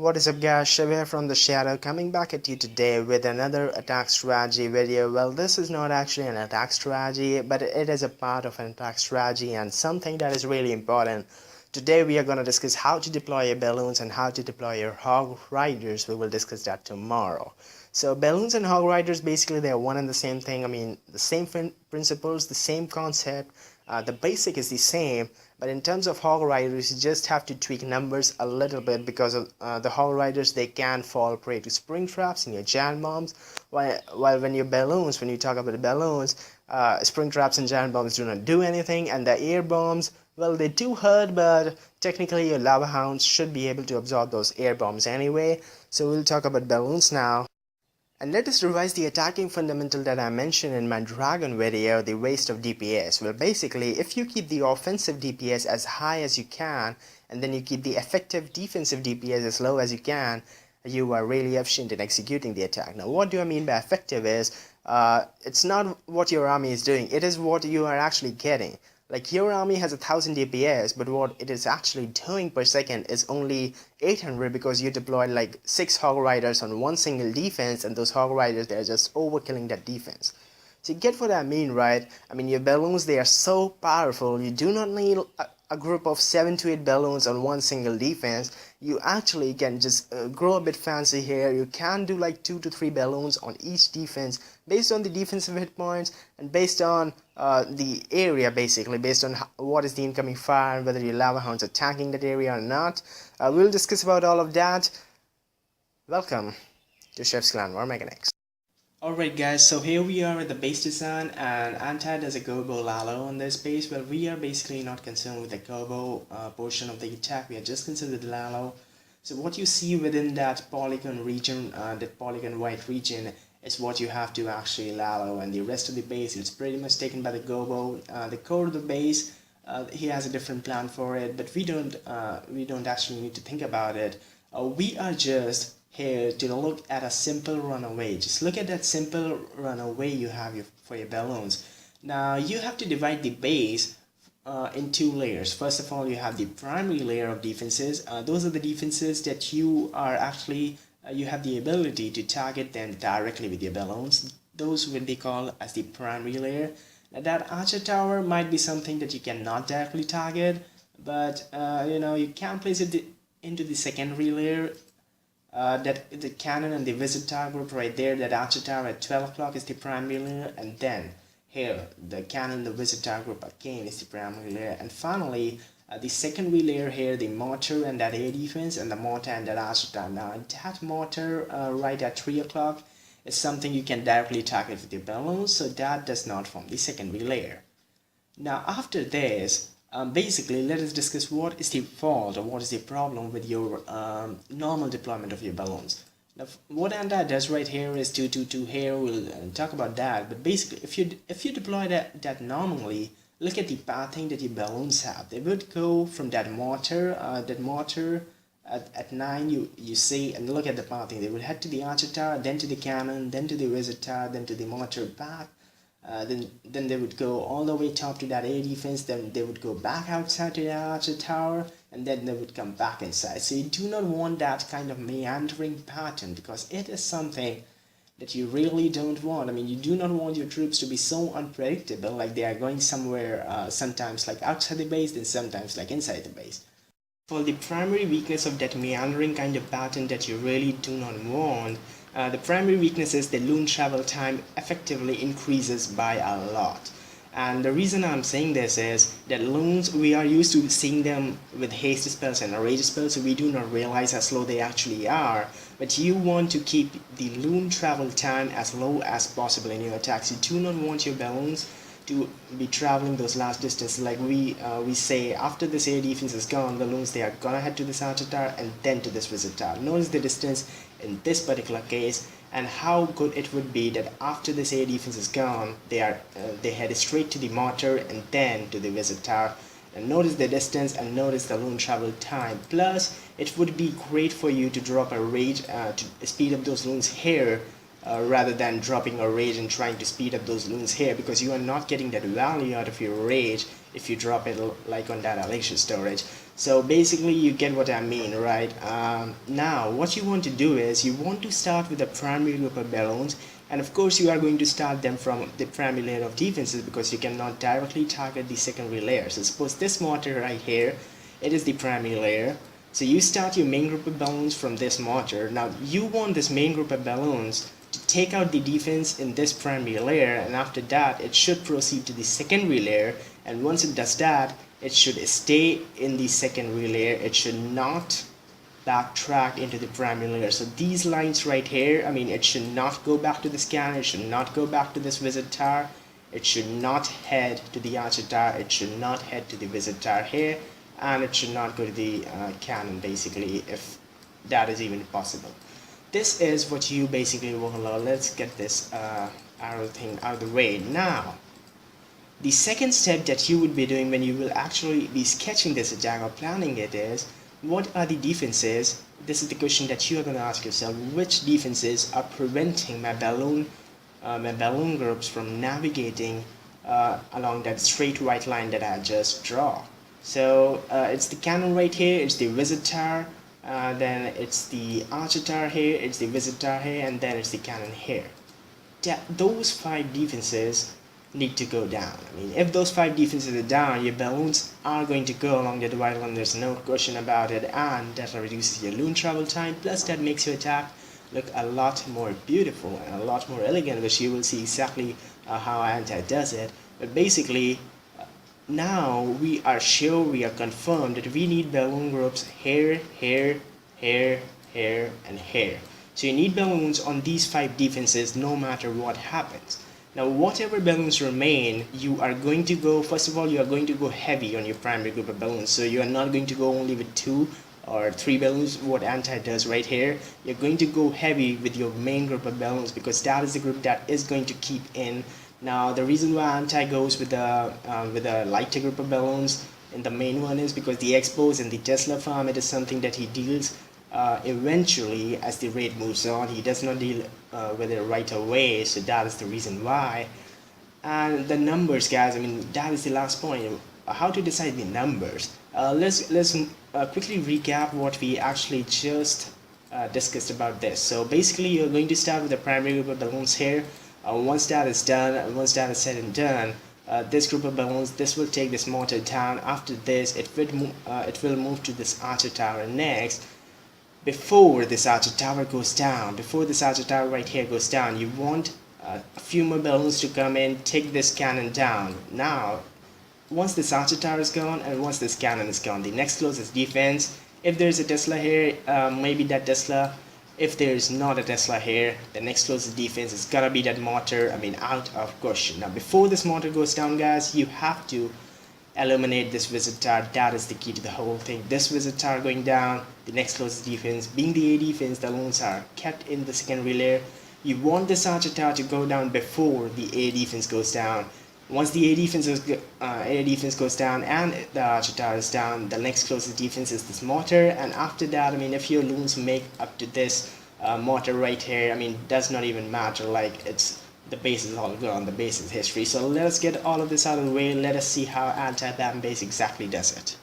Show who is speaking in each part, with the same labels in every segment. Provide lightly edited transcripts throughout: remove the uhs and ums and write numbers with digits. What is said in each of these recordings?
Speaker 1: What is up guys, Shiv here from the Shadow, coming back at you today with another attack strategy video. Well, this is not actually an attack strategy, but it is a part of an attack strategy and something that is really important. Today we are going to discuss how to deploy your balloons and how to deploy your hog riders. We will discuss that tomorrow. So balloons and hog riders, basically they are one and the same thing. I mean, the same principles, the same concept, the basic is the same, but in terms of hog riders you just have to tweak numbers a little bit because of the hog riders, they can fall prey to spring traps and your giant bombs, while when you talk about the balloons, spring traps and giant bombs do not do anything, and the air bombs, well, they do hurt, but technically your lava hounds should be able to absorb those air bombs anyway. So we'll talk about balloons now. And let us revise the attacking fundamental that I mentioned in my dragon video, the waste of DPS. Well, basically, if you keep the offensive DPS as high as you can, and then you keep the effective defensive DPS as low as you can, you are really efficient in executing the attack. Now, what do I mean by effective is, it's not what your army is doing, it is what you are actually getting. Like, your army has 1000 DPS, but what it is actually doing per second is only 800 because you deployed like 6 hog riders on one single defense, and those hog riders, they're just overkilling that defense. So you get what I mean, right? I mean, your balloons, they are so powerful, you do not need a group of 7 to 8 balloons on one single defense. You actually can just grow a bit fancy here. You can do like 2 to 3 balloons on each defense based on the defensive hit points and based on the area, basically based on what is the incoming fire and whether your lava hounds are attacking that area or not. We'll discuss about all of that. Welcome to Chef's Clan War Mechanics. Alright guys, so here we are at the base design, and Anti does a Gobo Lalo on this base. But we are basically not concerned with the Gobo portion of the attack, we are just concerned with Lalo. So what you see within that polygon region, that polygon white region, is what you have to actually Lalo, and the rest of the base is pretty much taken by the Gobo. The core of the base, he has a different plan for it, but we don't actually need to think about it. We are just here to look at a simple runaway. Just look at that simple runaway you have for your balloons. Now you have to divide the base in 2 layers. First of all, you have the primary layer of defenses. Those are the defenses that you are actually you have the ability to target them directly with your balloons. Those will be called as the primary layer. Now that archer tower might be something that you cannot directly target, but you can place it into the secondary layer. That the cannon and the wizard tower group right there, that archer tower at 12 o'clock is the primary layer, and then here the cannon, the wizard tower group again is the primary layer, and finally the secondary layer here, the mortar and that air defense, and the mortar and that archer tower. Now that mortar right at 3 o'clock is something you can directly target with your balloons, so that does not form the secondary layer. Now after this, basically let us discuss what is the fault or what is the problem with your normal deployment of your balloons. Now what Anti does right here is 222 here, we'll talk about that, but basically if you deploy that normally, look at the pathing that your balloons have. They would go from that mortar at 9, you see, and look at the pathing. They would head to the archer tower, then to the cannon, then to the wizard tower, then to the mortar back. Then they would go all the way top to that air defense, then they would go back outside to the archer tower, and then they would come back inside. So you do not want that kind of meandering pattern, because it is something that you really don't want. I mean, you do not want your troops to be so unpredictable, like they are going somewhere, sometimes like outside the base, then sometimes like inside the base. For the primary weakness of that meandering kind of pattern that you really do not want, the primary weakness is the loon travel time effectively increases by a lot. And the reason I'm saying this is that loons, we are used to seeing them with haste spells and rage spells, so we do not realize how slow they actually are. But you want to keep the loon travel time as low as possible in your attacks. You do not want your balloons to be traveling those last distances. Like we say, after this air defense is gone, the loons, they are gonna head to this archer tower and then to this wizard tower. Notice the distance in this particular case, and how good it would be that after this air defense is gone, they head straight to the mortar and then to the wizard tower. And notice the distance and notice the loon travel time. Plus, it would be great for you to drop a rage to speed up those loons here, rather than dropping a rage and trying to speed up those loons here, because you are not getting that value out of your rage if you drop it like on that elixir storage. So basically you get what I mean, right? Now what you want to do is you want to start with the primary group of balloons, and of course you are going to start them from the primary layer of defenses because you cannot directly target the secondary layer. So suppose this mortar right here, it is the primary layer. So you start your main group of balloons from this mortar. Now you want this main group of balloons to take out the defense in this primary layer, and after that it should proceed to the secondary layer, and once it does that, it should stay in the secondary layer. It should not backtrack into the primary layer. So these lines right here, I mean, it should not go back to the scanner, it should not go back to this visit tower, it should not head to the archer tower, it should not head to the visit tower here, and it should not go to the cannon, basically, if that is even possible. This is what you basically want to learn. Let's get this arrow thing out of the way. Now the second step that you would be doing when you will actually be sketching this attack or planning it is, what are the defenses? This is the question that you are going to ask yourself. Which defenses are preventing my balloon groups from navigating along that straight white line that I just draw? So it's the cannon right here, it's the visit tower, then it's the archer tower here, it's the visit tower here, and then it's the cannon here. Those 5 defenses need to go down. I mean, if those 5 defenses are down, your balloons are going to go along that white line, there's no question about it, and that reduces your loon travel time, plus that makes your attack look a lot more beautiful and a lot more elegant, which you will see exactly how Anti does it. But basically, now we are sure, we are confirmed that we need balloon groups here, here, here, here, and here. So you need balloons on these 5 defenses no matter what happens. Now whatever balloons remain, you are going to go, first of all, you are going to go heavy on your primary group of balloons. So you are not going to go only with 2 or 3 balloons, what Anti does right here. You're going to go heavy with your main group of balloons because that is the group that is going to keep in. Now the reason why Anti goes with a lighter group of balloons in the main one is because the expos and the Tesla farm, it is something that he deals eventually as the raid moves on. He does not deal with it right away, so that is the reason why. And the numbers, guys, I mean, that is the last point. How to decide the numbers? Let's quickly recap what we actually just discussed about this. So basically you're going to start with the primary group of balloons here. Once that is done, once that is said and done, this group of balloons, this will take this mortar down. After this, it will move to this archer tower next. Before this archer tower goes down, before this archer tower right here goes down, you want a few more balloons to come in, take this cannon down. Now once this archer tower is gone and once this cannon is gone, the next closest defense, if there's a Tesla here, maybe that Tesla. If there's not a Tesla here, the next closest defense is gonna be that mortar. I mean, out of question. Now before this mortar goes down, guys, you have to eliminate this visit tower. That is the key to the whole thing. This visit tower going down, the next closest defense being the A defense, the loons are kept in the secondary layer. You want this archer tower to go down before the A defense goes down. Once the A defense goes down and the archer tower is down, the next closest defense is this mortar. And after that, I mean, if your loons make up to this mortar right here, I mean, does not even matter. Like, it's the base is all gone, the base is history. So let us get all of this out of the way. Let us see how anti-BAM base exactly does it.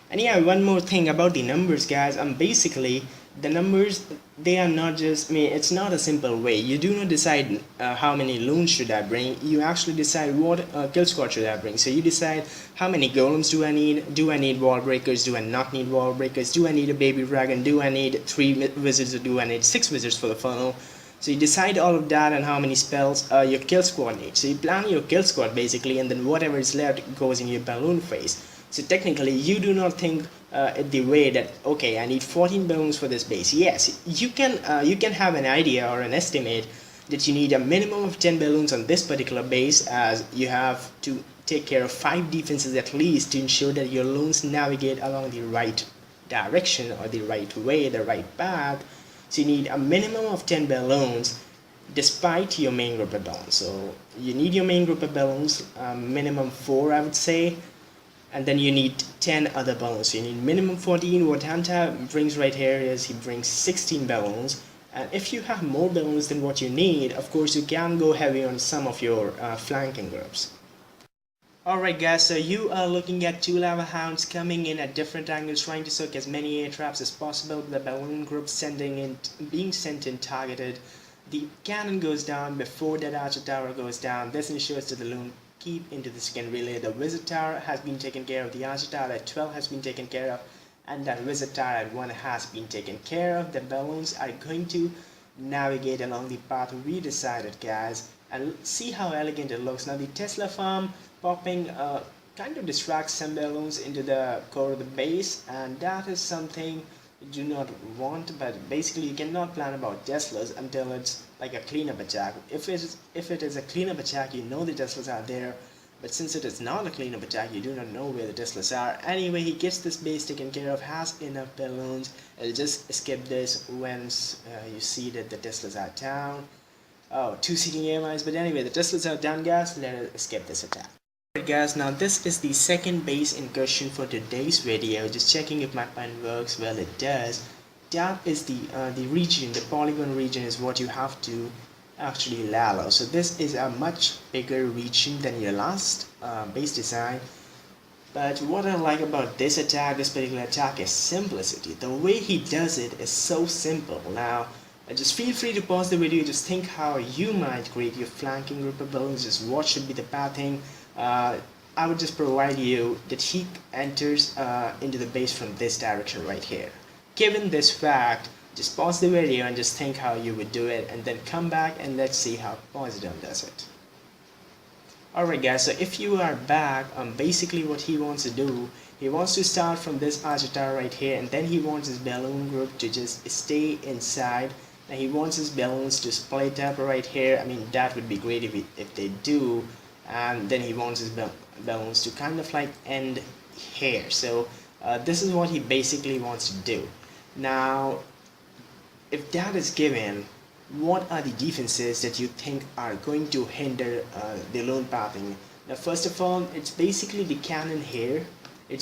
Speaker 1: And yeah, one more thing about the numbers, guys. Basically the numbers, they are not just, I mean, it's not a simple way. You do not decide how many loons should I bring. You actually decide what kill squad should I bring. So you decide how many golems do I need wall breakers, do I not need wall breakers, do I need a baby dragon, do I need 3 wizards, or do I need 6 wizards for the funnel. So you decide all of that and how many spells your kill squad needs. So you plan your kill squad basically, and then whatever is left goes in your balloon phase. So technically you do not think the way that, okay, I need 14 balloons for this base. Yes, you can have an idea or an estimate that you need a minimum of 10 balloons on this particular base, as you have to take care of 5 defenses at least to ensure that your loons navigate along the right direction or the right way, the right path. So you need a minimum of 10 balloons despite your main group of balloons. So you need your main group of balloons, minimum 4 I would say, and then you need 10 other balloons. So you need minimum 14. What Hanta brings right here is he brings 16 balloons, and if you have more balloons than what you need, of course you can go heavy on some of your flanking groups. Alright guys, so you are looking at two lava hounds coming in at different angles, trying to soak as many air traps as possible. The balloon group being sent in targeted. The cannon goes down before that archer tower goes down. This ensures that the loon keep into the second relay. The wizard tower has been taken care of. The archer tower at 12 has been taken care of. And that wizard tower at 1 has been taken care of. The balloons are going to navigate along the path we decided, guys, and see how elegant it looks. Now the Tesla farm popping kind of distracts some balloons into the core of the base, and that is something you do not want. But basically you cannot plan about Teslas until it's like a cleanup attack. If it is a cleanup attack, you know the Teslas are there, but since it is not a cleanup attack, you do not know where the Teslas are. Anyway, he gets this base taken care of, has enough balloons. I'll just skip this once you see that the Teslas are down. Oh, 2 seeking air mines, but anyway, the Teslas are down, guys. Let us escape this attack. Alright guys, now this is the second base incursion for today's video. Just checking if my plan works. Well, it does. That is the region, the polygon region is what you have to actually level. So this is a much bigger region than your last base design. But what I like about this particular attack is simplicity. The way he does it is so simple. Now just feel free to pause the video, just think how you might create your flanking group of balloons, just what should be the pathing. I would just provide you that he enters into the base from this direction right here. Given this fact, just pause the video and just think how you would do it, and then come back and let's see how Poseidon does it. Alright guys, so if you are back, basically what he wants to do, he wants to start from this archer tower right here, and then he wants his balloon group to just stay inside. Now he wants his balloons to split up right here. I mean, that would be great if they do. And then he wants his balloons to kind of like end here. So this is what he basically wants to do. Now if that is given, what are the defenses that you think are going to hinder the loon pathing? Now first of all, it's basically the cannon here, then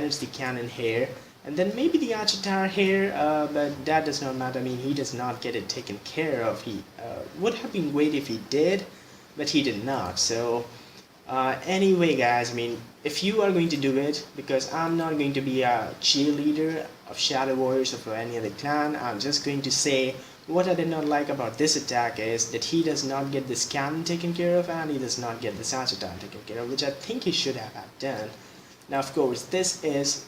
Speaker 1: it's the cannon here, and then maybe the archer tower here, but that does not matter. I mean, he does not get it taken care of. He would have been great if he did, but he did not. So anyway guys, I mean, if you are going to do it, because I'm not going to be a cheerleader of Shadow Warriors or for any other clan, I'm just going to say what I did not like about this attack is that he does not get this cannon taken care of, and he does not get this archer tower taken care of, which I think he should have done. Now of course, this is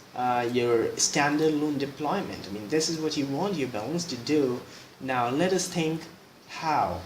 Speaker 1: your standard loon deployment. I mean, this is what you want your balloons to do. Now let us think, how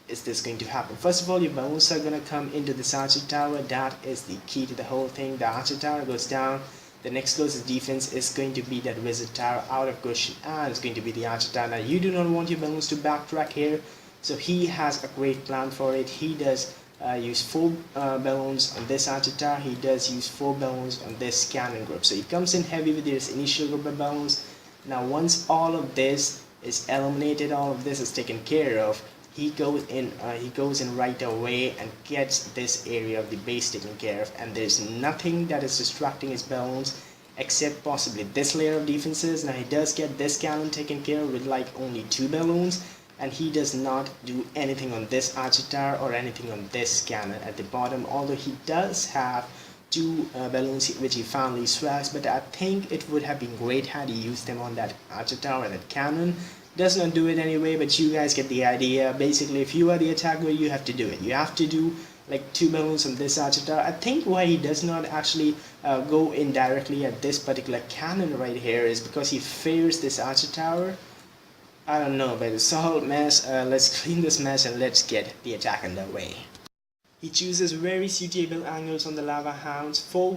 Speaker 1: is this going to happen? First of all, your balloons are going to come into this archer tower. That is the key to the whole thing. The archer tower goes down. The next closest defense is going to be that wizard tower, out of question, and it's going to be the archer tower. Now you do not want your balloons to backtrack here, so he has a great plan for it. He does use 4 balloons on this archer tower. He does use 4 balloons on this cannon group. So he comes in heavy with his initial group of balloons. Now once all of this is eliminated, all of this is taken care of, he goes in right away and gets this area of the base taken care of, and there's nothing that is distracting his balloons except possibly this layer of defenses. Now he does get this cannon taken care of with like only 2 balloons, and he does not do anything on this archer tower or anything on this cannon at the bottom, although he does have 2 balloons which he finally swags. But I think it would have been great had he used them on that archer tower and that cannon. Does not do it anyway, but you guys get the idea. Basically, if you are the attacker, you have to do it. You have to do like 2 balloons on this archer tower. I think why he does not actually go in directly at this particular cannon right here is because he fears this archer tower. I don't know, but it's all mess. Let's clean this mess and let's get the attack underway. He chooses very suitable angles on the lava hounds. 4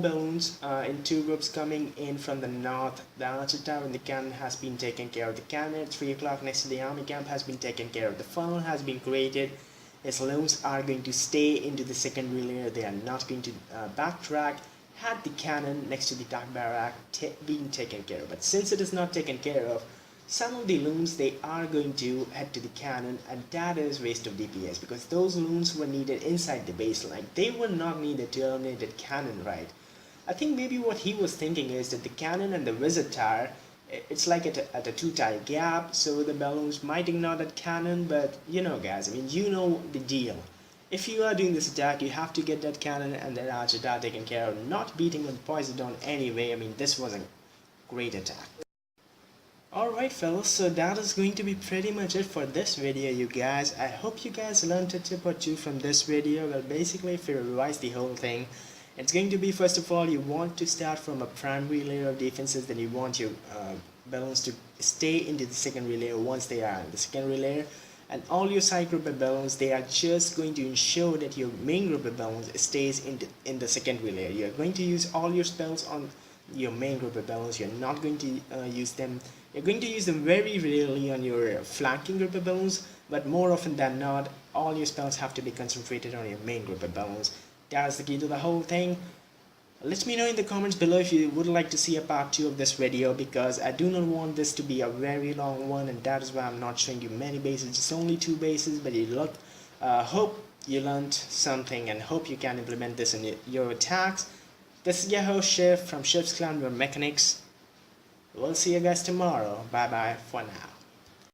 Speaker 1: balloons in 2 groups coming in from the north. The archer tower and the cannon has been taken care of. The cannon at 3 o'clock next to the army camp has been taken care of. The funnel has been created. His loons are going to stay into the secondary layer. They are not going to backtrack. Had the cannon next to the dark barrack been taken care of, but since it is not taken care of, some of the loons, they are going to head to the cannon, and that is waste of DPS, because those loons were needed inside the base line. They were not needed to eliminate the cannon, right? I think maybe what he was thinking is that the cannon and the wizard tower, it's like at a 2-tile gap, so the balloons might ignore that cannon. But you know guys, I mean, you know the deal. If you are doing this attack, you have to get that cannon and that archer taken care of, not beating with poison down anyway. I mean, this was a great attack. Alright fellas, so that is going to be pretty much it for this video, you guys. I hope you guys learned a tip or two from this video. Well, basically, if you revise the whole thing, it's going to be, first of all, you want to start from a primary layer of defenses, then you want your balloons to stay into the secondary layer once they are in the secondary layer. And all your side group of balloons, they are just going to ensure that your main group of balloons stays in the secondary layer. You are going to use all your spells on your main group of balloons. You're not going to use them. You're going to use them very rarely on your flanking group of balloons, but more often than not, all your spells have to be concentrated on your main group of balloons. That's the key to the whole thing. Let me know in the comments below if you would like to see a part 2 of this video, because I do not want this to be a very long one, and that is why I'm not showing you many bases. It's only 2 bases, but hope you learned something and hope you can implement this in your attacks. This is your host Shiv from Shiv's Clan Mechanics. We'll see you guys tomorrow. Bye bye for now.